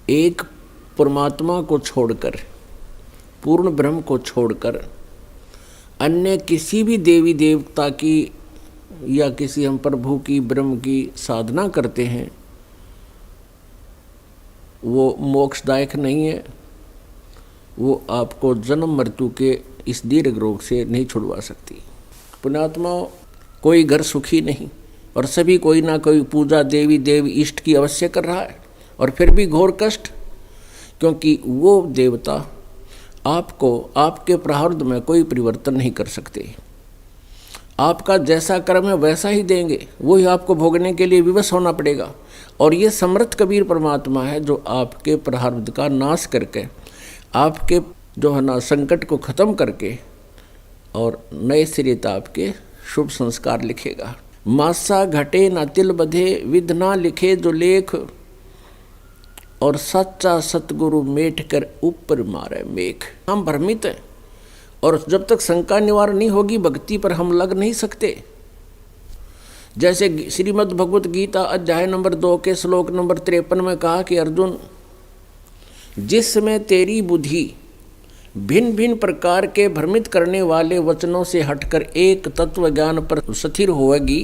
एक परमात्मा को छोड़कर, पूर्ण ब्रह्म को छोड़कर अन्य किसी भी देवी देवता की या किसी हम प्रभु की, ब्रह्म की साधना करते हैं, वो मोक्षदायक नहीं है। वो आपको जन्म मृत्यु के इस दीर्घ रोग से नहीं छुड़वा सकती। पुण्यात्मा, कोई घर सुखी नहीं और सभी कोई ना कोई पूजा देवी देव इष्ट की अवश्य कर रहा है, और फिर भी घोर कष्ट, क्योंकि वो देवता आपको आपके प्रारब्ध में कोई परिवर्तन नहीं कर सकते। आपका जैसा कर्म है वैसा ही देंगे, वही आपको भोगने के लिए विवश होना पड़ेगा। और ये समर्थ कबीर परमात्मा है जो आपके प्रारब्ध का नाश करके, आपके जो है ना संकट को खत्म करके और नए सिरे आपके शुभ संस्कार लिखेगा। मासा घटे ना तिल बधे, विध ना लिखे जो लेख, और सच्चा सतगुरु मेट कर ऊपर मारे मेघ। हम भ्रमित हैं, और जब तक शंका निवारण नहीं होगी भक्ति पर हम लग नहीं सकते। जैसे श्रीमद् भगवत गीता अध्याय नंबर 2 के श्लोक नंबर 53 में कहा कि अर्जुन, जिसमें तेरी बुद्धि भिन्न भिन्न प्रकार के भ्रमित करने वाले वचनों से हटकर एक तत्व ज्ञान पर स्थिर होगी,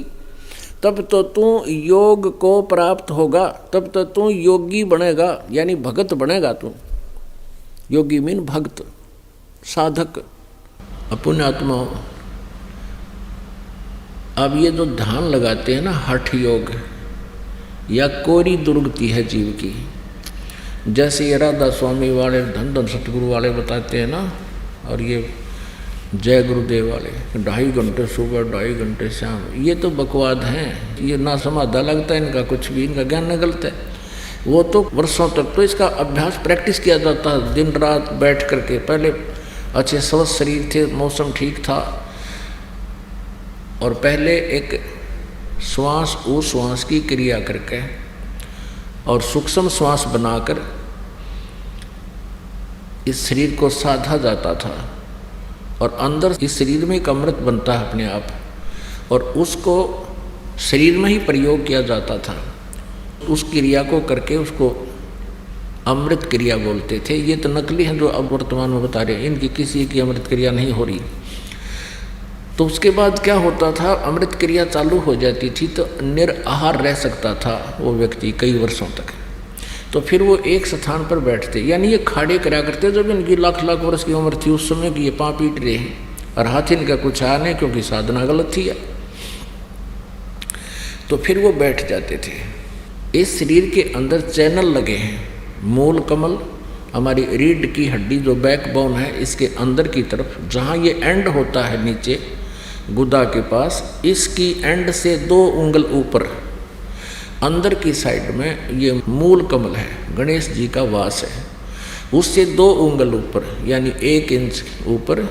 तब तो तू योग को प्राप्त होगा, तब तो तू योगी बनेगा, यानी भगत बनेगा। तू योगी मीन भक्त, साधक। पुण्यात्मा, अब ये जो ध्यान लगाते हैं ना, हठ योग या कोरी दुर्गति है जीव की। जैसे ये राधा स्वामी वाले, धन धन सतगुरु वाले बताते हैं ना, और ये जय गुरुदेव वाले 2.5 घंटे सुबह 2.5 घंटे शाम, ये तो बकवाद हैं। ये ना समाधा लगता है इनका, कुछ भी इनका ज्ञान गलत है। वो तो वर्षों तक तो इसका अभ्यास प्रैक्टिस किया जाता है, दिन रात बैठ करके। पहले अच्छे स्वस्थ शरीर थे, मौसम ठीक था, और पहले एक श्वास उश्वास की क्रिया करके और सूक्ष्म श्वास बनाकर इस शरीर को साधा जाता था, और अंदर इस शरीर में एक अमृत बनता है अपने आप, और उसको शरीर में ही प्रयोग किया जाता था। उस क्रिया को करके उसको अमृत क्रिया बोलते थे। ये तो नकली है जो अब वर्तमान में बता रहे हैं, इनकी किसी की अमृत क्रिया नहीं हो रही। तो उसके बाद क्या होता था, अमृत क्रिया चालू हो जाती थी तो निराहार रह सकता था वो व्यक्ति कई वर्षों तक। तो फिर वो एक स्थान पर बैठते, यानी ये खाड़े करा करते। जब इनकी लाख लाख वर्ष की उम्र थी उस समय की, ये पाँव पीट रहे हैं और हाथ इनका कुछ आया नहीं, क्योंकि साधना गलत थी। तो फिर वो बैठ जाते थे। इस शरीर के अंदर चैनल लगे हैं, मूल कमल, हमारी रीढ़ की हड्डी जो बैकबोन है, इसके अंदर की तरफ जहाँ ये एंड होता है नीचे गुदा के पास, इसकी एंड से 2 उंगल ऊपर अंदर की साइड में ये मूल कमल है, गणेश जी का वास है। उससे 2 उंगल ऊपर यानी 1 इंच ऊपर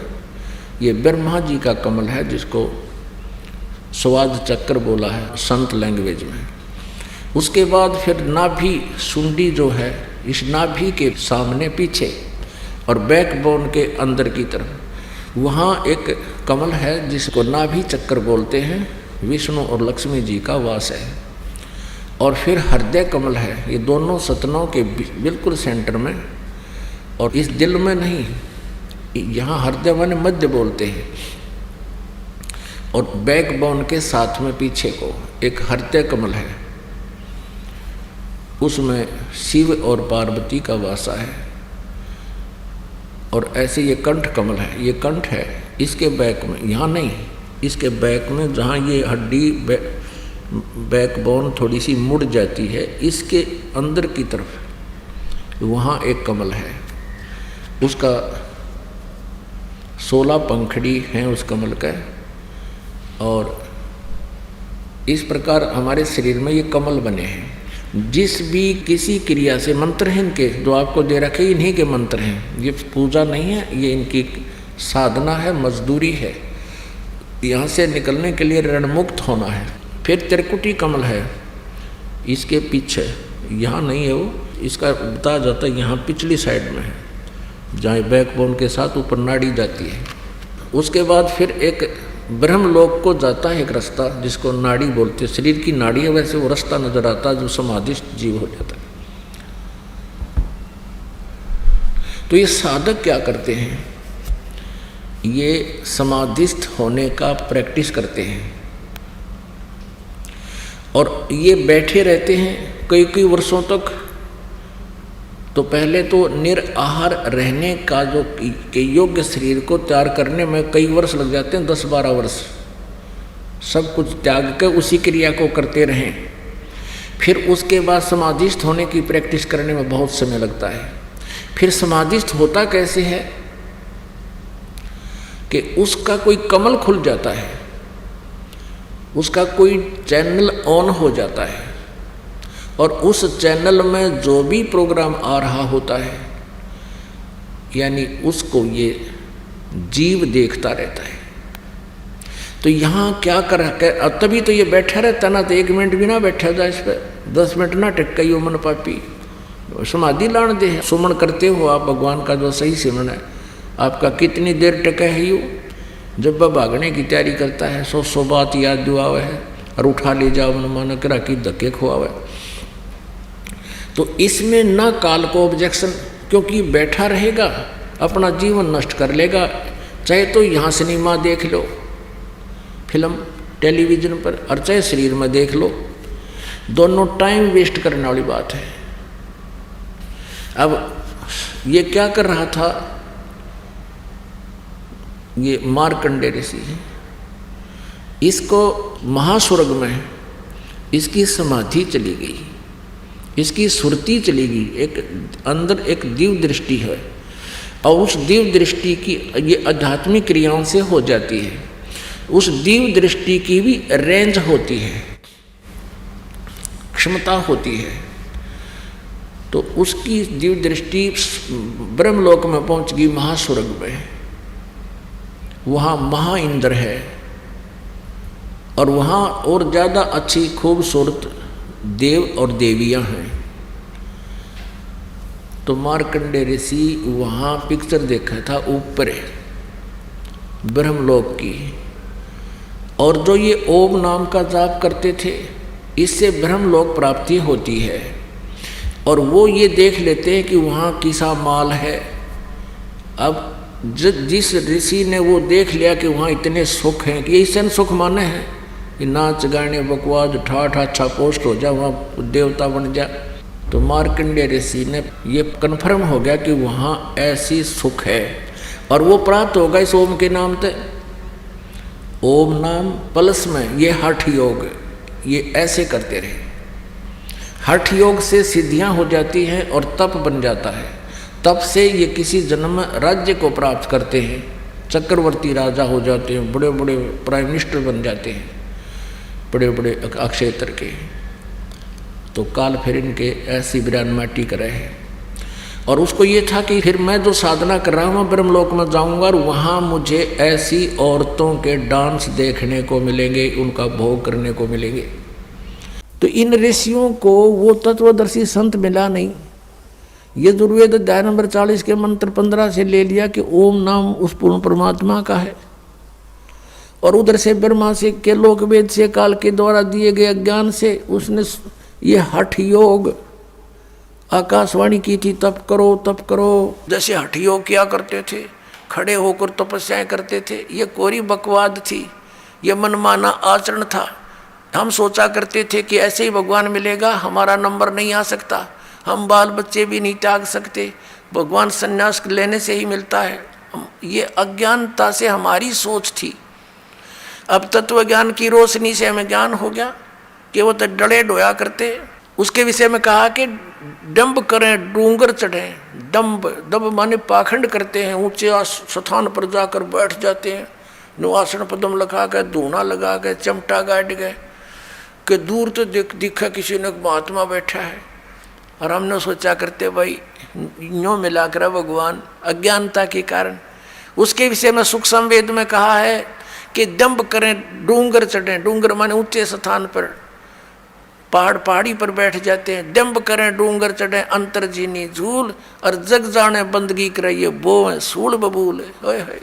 ये ब्रह्मा जी का कमल है, जिसको स्वाद चक्र बोला है संत लैंग्वेज में। उसके बाद फिर नाभि सुंडी जो है, इस नाभि के सामने पीछे और बैकबोन के अंदर की तरफ वहाँ एक कमल है जिसको नाभि चक्र बोलते हैं, विष्णु और लक्ष्मी जी का वास है। और फिर हृदय कमल है, ये दोनों सतनों के बिल्कुल सेंटर में, और इस दिल में नहीं, यहाँ हृदय माने मध्य बोलते हैं। और बैकबोन के साथ में पीछे को एक हृदय कमल है, उसमें शिव और पार्वती का वासा है। और ऐसे ये कंठ कमल है, ये कंठ है, इसके बैक में, यहाँ नहीं, इसके बैक में जहाँ ये हड्डी बैकबोन थोड़ी सी मुड़ जाती है, इसके अंदर की तरफ वहाँ एक कमल है। उसका 16 पंखड़ी हैं उस कमल का। और इस प्रकार हमारे शरीर में ये कमल बने हैं। जिस भी किसी क्रिया से, मंत्र हैं इनके जो आपको दे रखे, इन्हीं के मंत्र हैं, ये पूजा नहीं है, ये इनकी साधना है, मजदूरी है। यहाँ से निकलने के लिए ऋणमुक्त होना है। फिर त्रिकुटी कमल है, इसके पीछे, यहाँ नहीं है वो, इसका बताया जाता है यहाँ पिछली साइड में है, जहाँ बैकबोन के साथ ऊपर नाड़ी जाती है। उसके बाद फिर एक ब्रह्मलोक को जाता है एक रास्ता, जिसको नाड़ी बोलते हैं। शरीर की नाड़ी है, वैसे वो रास्ता नजर आता है जो समाधिस्थ जीव हो जाता है। तो ये साधक क्या करते हैं, ये समाधिस्थ होने का प्रैक्टिस करते हैं और ये बैठे रहते हैं कई कई वर्षों तक। तो पहले तो निराहार रहने का जो के योग्य शरीर को तैयार करने में कई वर्ष लग जाते हैं, 10-12 वर्ष, सब कुछ त्याग कर उसी क्रिया को करते रहें। फिर उसके बाद समाधिस्थ होने की प्रैक्टिस करने में बहुत समय लगता है। फिर समाधिस्थ होता कैसे है कि उसका कोई कमल खुल जाता है, उसका कोई चैनल ऑन हो जाता है और उस चैनल में जो भी प्रोग्राम आ रहा होता है यानी उसको ये जीव देखता रहता है। तो यहाँ क्या कर, तभी तो ये बैठा रहता ना, तो 1 मिनट भी ना बैठा जाए इस पर, 10 मिनट ना टिक यो मन पापी, समाधि लान दे। सुमन करते हो आप भगवान का जो सही सिमरन है, आपका कितनी देर टिका है यू, जब वह भागने की तैयारी करता है 100 बात याद दुआवे है और उठा ले जाओ मन माना करा की धक्के खुआवे। तो इसमें ना काल को ऑब्जेक्शन, क्योंकि बैठा रहेगा अपना जीवन नष्ट कर लेगा। चाहे तो यहाँ सिनेमा देख लो, फिल्म टेलीविज़न पर, और चाहे शरीर में देख लो, दोनों टाइम वेस्ट करने वाली बात है। अब ये क्या कर रहा था, ये मार्कंडेय ऋषि, इसको महास्वर्ग में इसकी समाधि चली गई, इसकी सुरती चली गई, एक अंदर एक दिव्य दृष्टि है और उस दिव्य दृष्टि की ये आध्यात्मिक क्रियाओं से हो जाती है। उस दिव्य दृष्टि की भी रेंज होती है, क्षमता होती है। तो उसकी दिव्य दृष्टि ब्रह्मलोक में पहुंच गई, महास्वर्ग में। वहाँ महा इंद्र है और वहाँ और ज़्यादा अच्छी खूबसूरत देव और देवियाँ हैं। तो मार्कंडेय ऋषि वहाँ पिक्चर देखा था ऊपर ब्रह्मलोक की, और जो ये ओम नाम का जाप करते थे इससे ब्रह्मलोक प्राप्ति होती है। और वो ये देख लेते हैं कि वहाँ किसा माल है। अब जिस ऋषि ने वो देख लिया कि वहाँ इतने सुख हैं, कि ऐसे सुख माने हैं कि नाच गाने बकवास ठाठ अच्छा पोस्ट हो जा, वहाँ देवता बन जा। तो मार्कंडेय ऋषि ने ये कन्फर्म हो गया कि वहाँ ऐसी सुख है और वो प्राप्त होगा इस ओम के नाम से। ओम नाम प्लस में ये हठ योग, ये ऐसे करते रहे। हठ योग से सिद्धियां हो जाती हैं और तप बन जाता है। तप से ये किसी जन्म में राज्य को प्राप्त करते हैं, चक्रवर्ती राजा हो जाते हैं, बड़े बड़े प्राइम मिनिस्टर बन जाते हैं, बड़े बड़े अक्षेत्र के। तो काल फिर इनके ऐसी बिरान माटी कर रहे हैं। और उसको ये था कि फिर मैं जो साधना कर रहा हूँ मैं ब्रह्मलोक में जाऊँगा और वहाँ मुझे ऐसी औरतों के डांस देखने को मिलेंगे, उनका भोग करने को मिलेंगे। तो इन ऋषियों को वो तत्वदर्शी संत मिला नहीं। ये दुर्वेद अध्याय नंबर 40 के मंत्र 15 से ले लिया कि ओम नाम उस पूर्ण परमात्मा का है, और उधर से ब्रह्मा से के लोक वेद से काल के द्वारा दिए गए ज्ञान से उसने ये हठ योग आकाशवाणी की थी, तप करो तप करो। जैसे हठ योग किया करते थे, खड़े होकर तपस्याएं करते थे, ये कोरी बकवाद थी, ये मनमाना आचरण था। हम सोचा करते थे कि ऐसे ही भगवान मिलेगा, हमारा नंबर नहीं आ सकता, हम बाल बच्चे भी नहीं त्याग सकते, भगवान संन्यास लेने से ही मिलता है। ये अज्ञानता से हमारी सोच थी। अब तत्व ज्ञान की रोशनी से हमें ज्ञान हो गया कि वो तो डरे डोया करते। उसके विषय में कहा कि डंब करें डूंगर चढ़ें। डंब माने पाखंड करते हैं, ऊंचे स्थान पर जाकर बैठ जाते हैं, नुआसन पदम लगा के धूना लगा के चमटा गाड़ गए कि दूर तो दिखा किसी ने महात्मा बैठा है। और हमने सोचा करते भाई यूँ मिला कर भगवान, अज्ञानता के कारण। उसके विषय में सुख संवेद में कहा है कि दंभ करें डूंगर चढ़ें। डूंगर माने ऊंचे स्थान पर, पहाड़ी पर बैठ जाते हैं। दंभ करें डूंगर चढ़ें अंतरजीनी झूल, और जग जाने बंदगी कराइए वो है सूल बबूल है।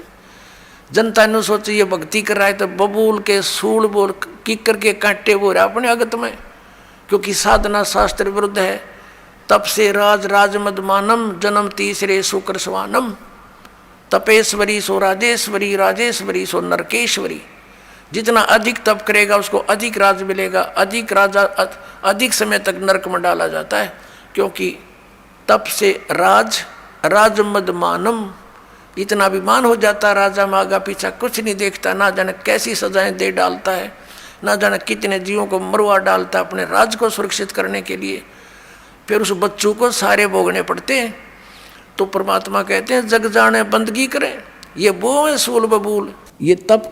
जनता ने सोची ये भक्ति कर रहा है तो बबूल के सूल बोल किकर के कांटे वो रहा अपने अगत में, क्योंकि साधना शास्त्र विरुद्ध है। तप से राज राजमदमानम जन्म तीसरे शुक्र स्वानम। तपेश्वरी सो राजेश्वरी, राजेश्वरी सो नरकेश्वरी। जितना अधिक तप करेगा उसको अधिक राज मिलेगा, अधिक राजा अधिक समय तक नरक में डाला जाता है। क्योंकि तप से राज राजमदमानम, इतना अभिमान हो जाता है राजा में, आगा पीछा कुछ नहीं देखता, ना जाने कैसी सजाएं दे डालता है, ना जाने कितने जीवों को मरवा डालता है अपने राज को सुरक्षित करने के लिए। फिर उस बच्चों को सारे भोगने पड़ते हैं। तो परमात्मा कहते हैं जग जाने बंदगी करें, ये वो है सूल बबूल। ये तप